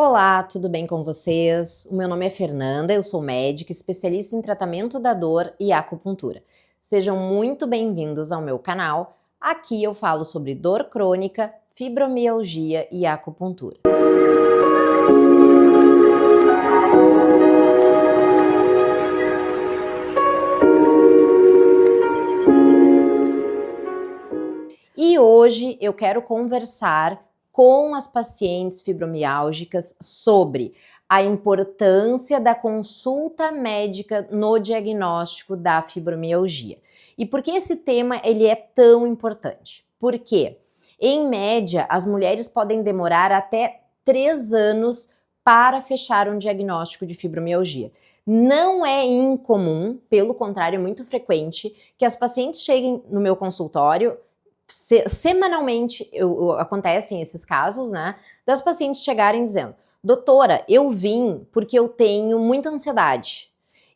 Olá, tudo bem com vocês? O meu nome é Fernanda, eu sou médica, especialista em tratamento da dor e acupuntura. Sejam muito bem-vindos ao meu canal. Aqui eu falo sobre dor crônica, fibromialgia e acupuntura. E hoje eu quero conversar com as pacientes fibromiálgicas sobre a importância da consulta médica no diagnóstico da fibromialgia. E por que esse tema ele é tão importante? Porque, em média, as mulheres podem demorar até 3 anos para fechar um diagnóstico de fibromialgia. Não é incomum, pelo contrário, é muito frequente que as pacientes cheguem no meu consultório. Semanalmente acontecem esses casos, né, das pacientes chegarem dizendo: doutora, eu vim porque eu tenho muita ansiedade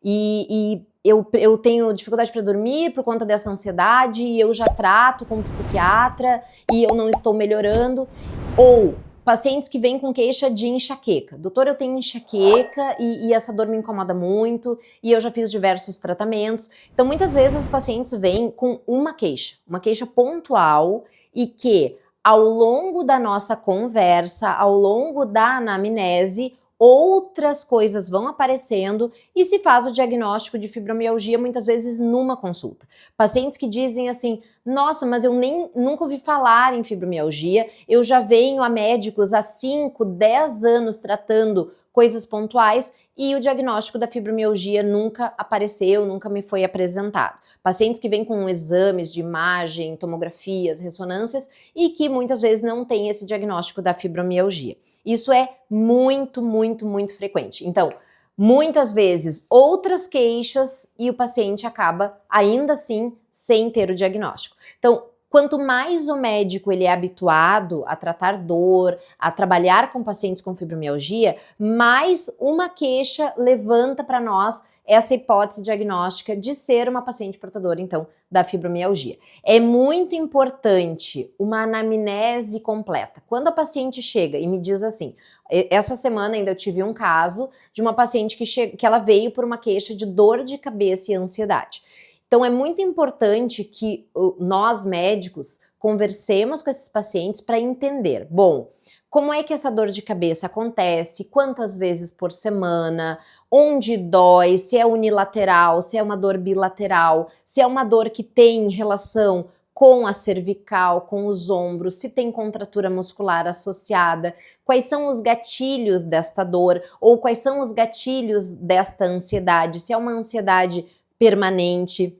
e eu tenho dificuldade para dormir por conta dessa ansiedade e eu já trato com psiquiatra e eu não estou melhorando. Ou pacientes que vêm com queixa de enxaqueca. Doutor, eu tenho enxaqueca e essa dor me incomoda muito e eu já fiz diversos tratamentos. Então, muitas vezes as pacientes vêm com uma queixa pontual e que, ao longo da nossa conversa, ao longo da anamnese, outras coisas vão aparecendo e se faz o diagnóstico de fibromialgia muitas vezes numa consulta. Pacientes que dizem assim: nossa, mas eu nunca ouvi falar em fibromialgia, eu já venho a médicos há 5, 10 anos tratando coisas pontuais e o diagnóstico da fibromialgia nunca apareceu, nunca me foi apresentado. Pacientes que vêm com exames de imagem, tomografias, ressonâncias e que muitas vezes não têm esse diagnóstico da fibromialgia. Isso é muito frequente. Então, muitas vezes outras queixas e o paciente acaba ainda assim sem ter o diagnóstico. Então, quanto mais o médico ele é habituado a tratar dor, a trabalhar com pacientes com fibromialgia, mais uma queixa levanta para nós essa hipótese diagnóstica de ser uma paciente portadora, então, da fibromialgia. É muito importante uma anamnese completa. Quando a paciente chega e me diz assim: essa semana ainda eu tive um caso de uma paciente que ela veio por uma queixa de dor de cabeça e ansiedade. Então, é muito importante que nós, médicos, conversemos com esses pacientes para entender, bom, como é que essa dor de cabeça acontece, quantas vezes por semana, onde dói, se é unilateral, se é uma dor bilateral, se é uma dor que tem relação com a cervical, com os ombros, se tem contratura muscular associada, quais são os gatilhos desta dor, ou quais são os gatilhos desta ansiedade, se é uma ansiedade permanente,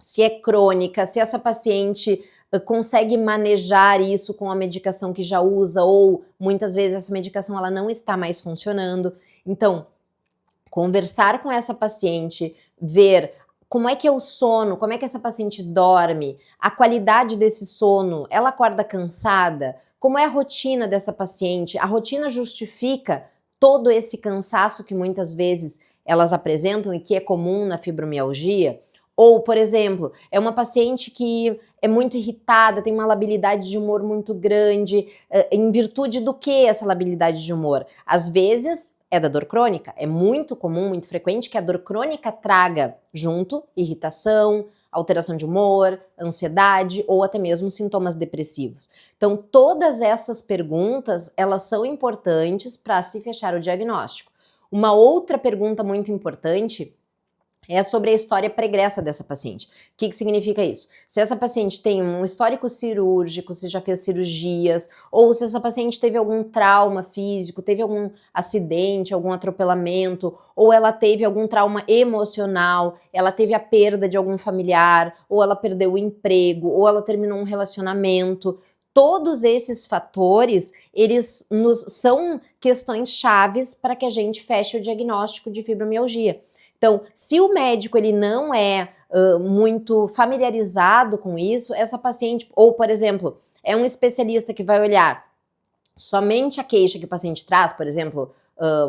se é crônica, se essa paciente consegue manejar isso com a medicação que já usa ou muitas vezes essa medicação ela não está mais funcionando. Então, conversar com essa paciente, ver como é que é o sono, como é que essa paciente dorme, a qualidade desse sono, ela acorda cansada, como é a rotina dessa paciente, a rotina justifica todo esse cansaço que muitas vezes elas apresentam e que é comum na fibromialgia. Ou, por exemplo, é uma paciente que é muito irritada, tem uma labilidade de humor muito grande, em virtude do que essa labilidade de humor? Às vezes é da dor crônica, é muito comum, muito frequente que a dor crônica traga junto irritação, alteração de humor, ansiedade ou até mesmo sintomas depressivos. Então, todas essas perguntas, elas são importantes para se fechar o diagnóstico. Uma outra pergunta muito importante é sobre a história pregressa dessa paciente. O que significa isso? Se essa paciente tem um histórico cirúrgico, se já fez cirurgias, ou se essa paciente teve algum trauma físico, teve algum acidente, algum atropelamento, ou ela teve algum trauma emocional, ela teve a perda de algum familiar, ou ela perdeu o emprego, ou ela terminou um relacionamento. Todos esses fatores, eles são questões chaves para que a gente feche o diagnóstico de fibromialgia. Então, se o médico ele não é muito familiarizado com isso, essa paciente, ou por exemplo, é um especialista que vai olhar somente a queixa que o paciente traz, por exemplo,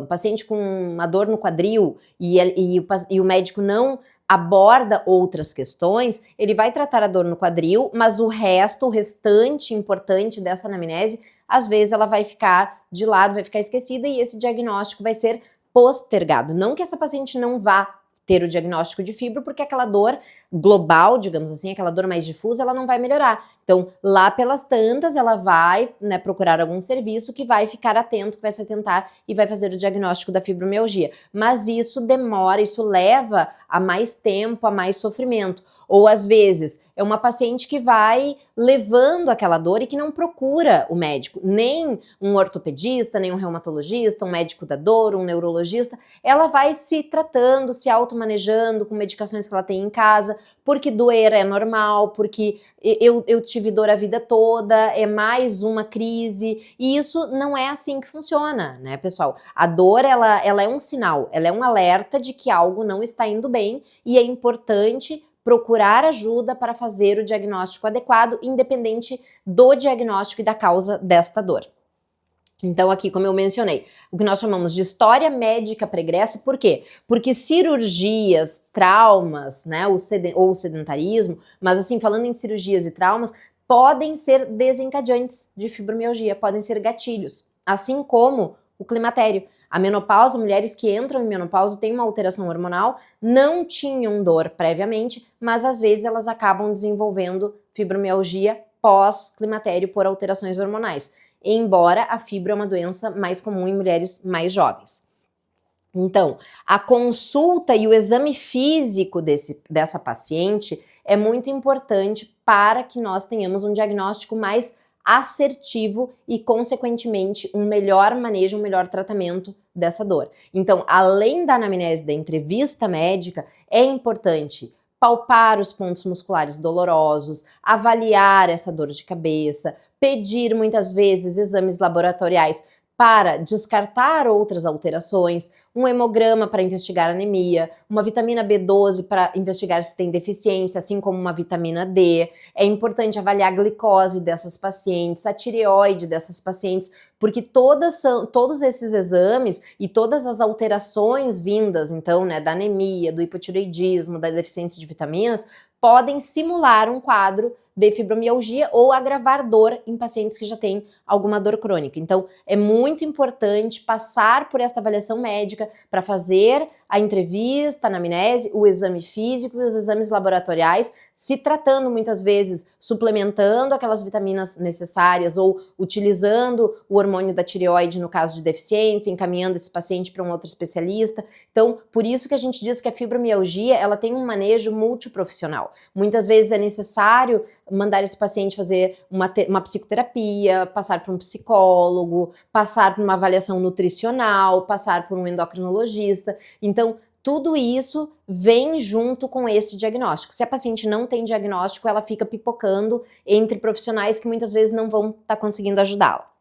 um paciente com uma dor no quadril e o médico não aborda outras questões, ele vai tratar a dor no quadril, mas o restante importante dessa anamnese às vezes ela vai ficar de lado, vai ficar esquecida e esse diagnóstico vai ser postergado. Não que essa paciente não vá ter o diagnóstico de fibro, porque aquela dor global, digamos assim, aquela dor mais difusa, ela não vai melhorar. Então, lá pelas tantas, ela vai, né, procurar algum serviço que vai ficar atento, que vai se atentar e vai fazer o diagnóstico da fibromialgia. Mas isso demora, isso leva a mais tempo, a mais sofrimento. Ou, às vezes, é uma paciente que vai levando aquela dor e que não procura o médico, nem um ortopedista, nem um reumatologista, um médico da dor, um neurologista. Ela vai se tratando, se automanejando com medicações que ela tem em casa, porque doer é normal, porque eu tive dor a vida toda, é mais uma crise, e isso não é assim que funciona, né, pessoal? A dor, ela é um sinal, ela é um alerta de que algo não está indo bem, e é importante procurar ajuda para fazer o diagnóstico adequado, independente do diagnóstico e da causa desta dor. Então aqui, como eu mencionei, o que nós chamamos de história médica pregressa, por quê? Porque cirurgias, traumas, né, ou sedentarismo, mas assim, falando em cirurgias e traumas, podem ser desencadeantes de fibromialgia, podem ser gatilhos, assim como o climatério. A menopausa, mulheres que entram em menopausa têm uma alteração hormonal, não tinham dor previamente, mas às vezes elas acabam desenvolvendo fibromialgia pós-climatério por alterações hormonais, embora a fibro é uma doença mais comum em mulheres mais jovens. Então, a consulta e o exame físico dessa paciente é muito importante para que nós tenhamos um diagnóstico mais assertivo e, consequentemente, um melhor manejo, um melhor tratamento dessa dor. Então, além da anamnese da entrevista médica, é importante palpar os pontos musculares dolorosos, avaliar essa dor de cabeça, pedir muitas vezes exames laboratoriais para descartar outras alterações, um hemograma para investigar anemia, uma vitamina B12 para investigar se tem deficiência, assim como uma vitamina D. É importante avaliar a glicose dessas pacientes, a tireoide dessas pacientes, porque todos esses exames e todas as alterações vindas, então, né, da anemia, do hipotireoidismo, da deficiência de vitaminas, podem simular um quadro de fibromialgia ou agravar dor em pacientes que já têm alguma dor crônica. Então, é muito importante passar por esta avaliação médica para fazer a entrevista, a anamnese, o exame físico e os exames laboratoriais, se tratando muitas vezes, suplementando aquelas vitaminas necessárias ou utilizando o hormônio da tireoide no caso de deficiência, encaminhando esse paciente para um outro especialista. Então, por isso que a gente diz que a fibromialgia, ela tem um manejo multiprofissional. Muitas vezes é necessário mandar esse paciente fazer uma psicoterapia, passar por um psicólogo, passar por uma avaliação nutricional, passar por um endocrinologista. Então, tudo isso vem junto com esse diagnóstico. Se a paciente não tem diagnóstico, ela fica pipocando entre profissionais que muitas vezes não vão estar conseguindo ajudá-la.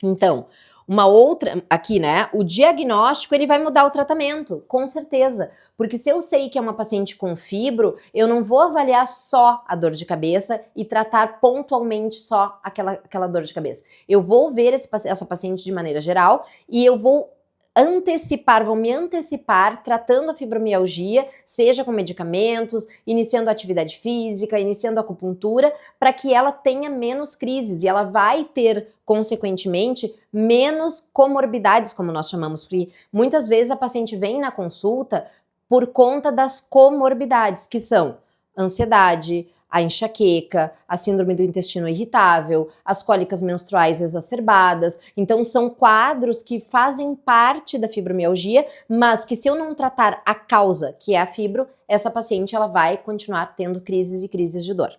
Então, uma outra, aqui, né, o diagnóstico, ele vai mudar o tratamento, com certeza, porque se eu sei que é uma paciente com fibro, eu não vou avaliar só a dor de cabeça e tratar pontualmente só aquela dor de cabeça. Eu vou ver essa paciente de maneira geral e eu vou me antecipar tratando a fibromialgia, seja com medicamentos, iniciando atividade física, iniciando acupuntura, para que ela tenha menos crises e ela vai ter, consequentemente, menos comorbidades, como nós chamamos, porque muitas vezes a paciente vem na consulta por conta das comorbidades, que são ansiedade, a enxaqueca, a síndrome do intestino irritável, as cólicas menstruais exacerbadas. Então são quadros que fazem parte da fibromialgia, mas que se eu não tratar a causa, que é a fibro, essa paciente ela vai continuar tendo crises e crises de dor.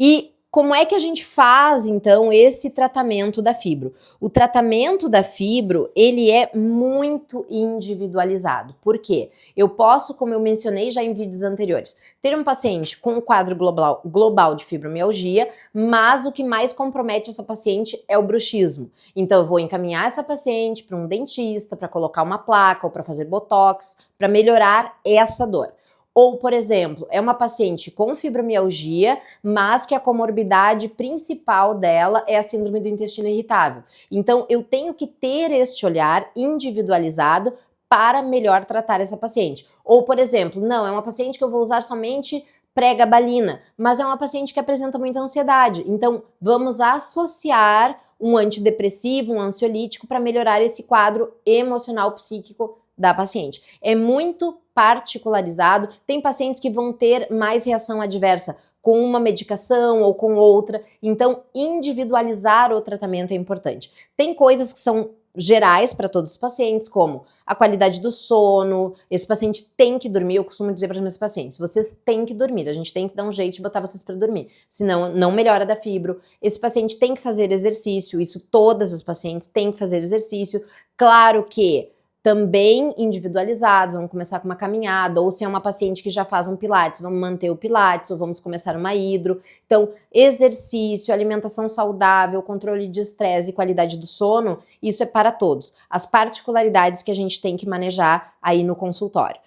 E como é que a gente faz, então, esse tratamento da fibro? O tratamento da fibro, ele é muito individualizado. Por quê? Eu posso, como eu mencionei já em vídeos anteriores, ter um paciente com um quadro global de fibromialgia, mas o que mais compromete essa paciente é o bruxismo. Então, eu vou encaminhar essa paciente para um dentista, para colocar uma placa ou para fazer botox, para melhorar essa dor. Ou, por exemplo, é uma paciente com fibromialgia, mas que a comorbidade principal dela é a síndrome do intestino irritável. Então, eu tenho que ter este olhar individualizado para melhor tratar essa paciente. Ou, por exemplo, não, é uma paciente que eu vou usar somente pregabalina, mas é uma paciente que apresenta muita ansiedade. Então, vamos associar um antidepressivo, um ansiolítico para melhorar esse quadro emocional psíquico da paciente. É muito particularizado. Tem pacientes que vão ter mais reação adversa com uma medicação ou com outra. Então, individualizar o tratamento é importante. Tem coisas que são gerais para todos os pacientes, como a qualidade do sono. Esse paciente tem que dormir. Eu costumo dizer para os meus pacientes, vocês têm que dormir, a gente tem que dar um jeito de botar vocês para dormir, senão não melhora da fibro. Esse paciente tem que fazer exercício, isso todas as pacientes têm que fazer exercício. Claro que também individualizados, vamos começar com uma caminhada, ou se é uma paciente que já faz um pilates, vamos manter o pilates, ou vamos começar uma hidro. Então, exercício, alimentação saudável, controle de estresse e qualidade do sono, isso é para todos. As particularidades que a gente tem que manejar aí no consultório.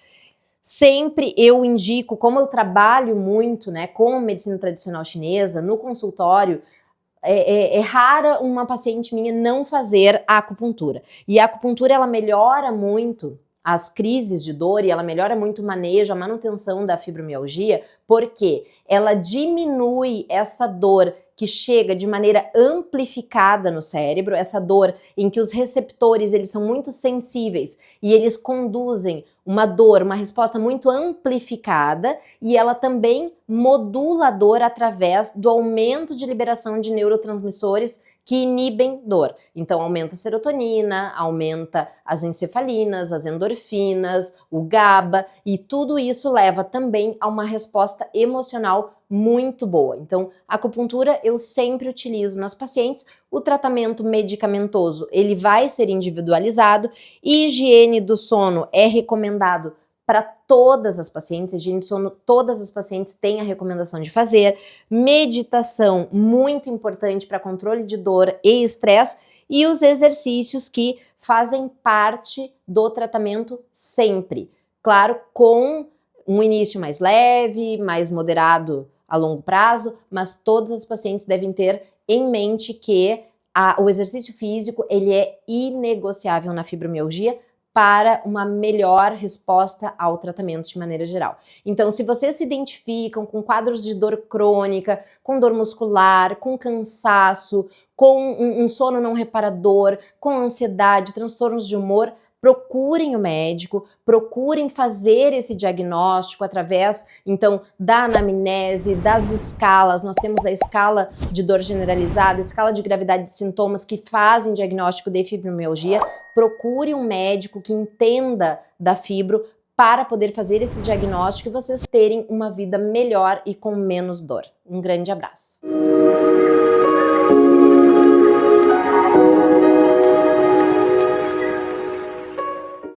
Sempre eu indico, como eu trabalho muito, né, com medicina tradicional chinesa, no consultório, é rara uma paciente minha não fazer a acupuntura. E a acupuntura, ela melhora muito as crises de dor e ela melhora muito o manejo, a manutenção da fibromialgia, porque ela diminui essa dor que chega de maneira amplificada no cérebro, essa dor em que os receptores eles são muito sensíveis e eles conduzem uma dor, uma resposta muito amplificada, e ela também modula a dor através do aumento de liberação de neurotransmissores que inibem dor. Então aumenta a serotonina, aumenta as encefalinas, as endorfinas, o GABA, e tudo isso leva também a uma resposta emocional muito boa. Então, a acupuntura eu sempre utilizo nas pacientes. O tratamento medicamentoso, ele vai ser individualizado. Higiene do sono é recomendado para todas as pacientes. Higiene do sono, todas as pacientes têm a recomendação de fazer. Meditação, muito importante para controle de dor e estresse. E os exercícios que fazem parte do tratamento sempre. Claro, com um início mais leve, mais moderado a longo prazo, mas todas as pacientes devem ter em mente que o exercício físico ele é inegociável na fibromialgia para uma melhor resposta ao tratamento de maneira geral. Então, se vocês se identificam com quadros de dor crônica, com dor muscular, com cansaço, com um sono não reparador, com ansiedade, transtornos de humor, procurem o médico, procurem fazer esse diagnóstico através, então, da anamnese, das escalas. Nós temos a escala de dor generalizada, a escala de gravidade de sintomas que fazem diagnóstico de fibromialgia. Procure um médico que entenda da fibro para poder fazer esse diagnóstico e vocês terem uma vida melhor e com menos dor. Um grande abraço!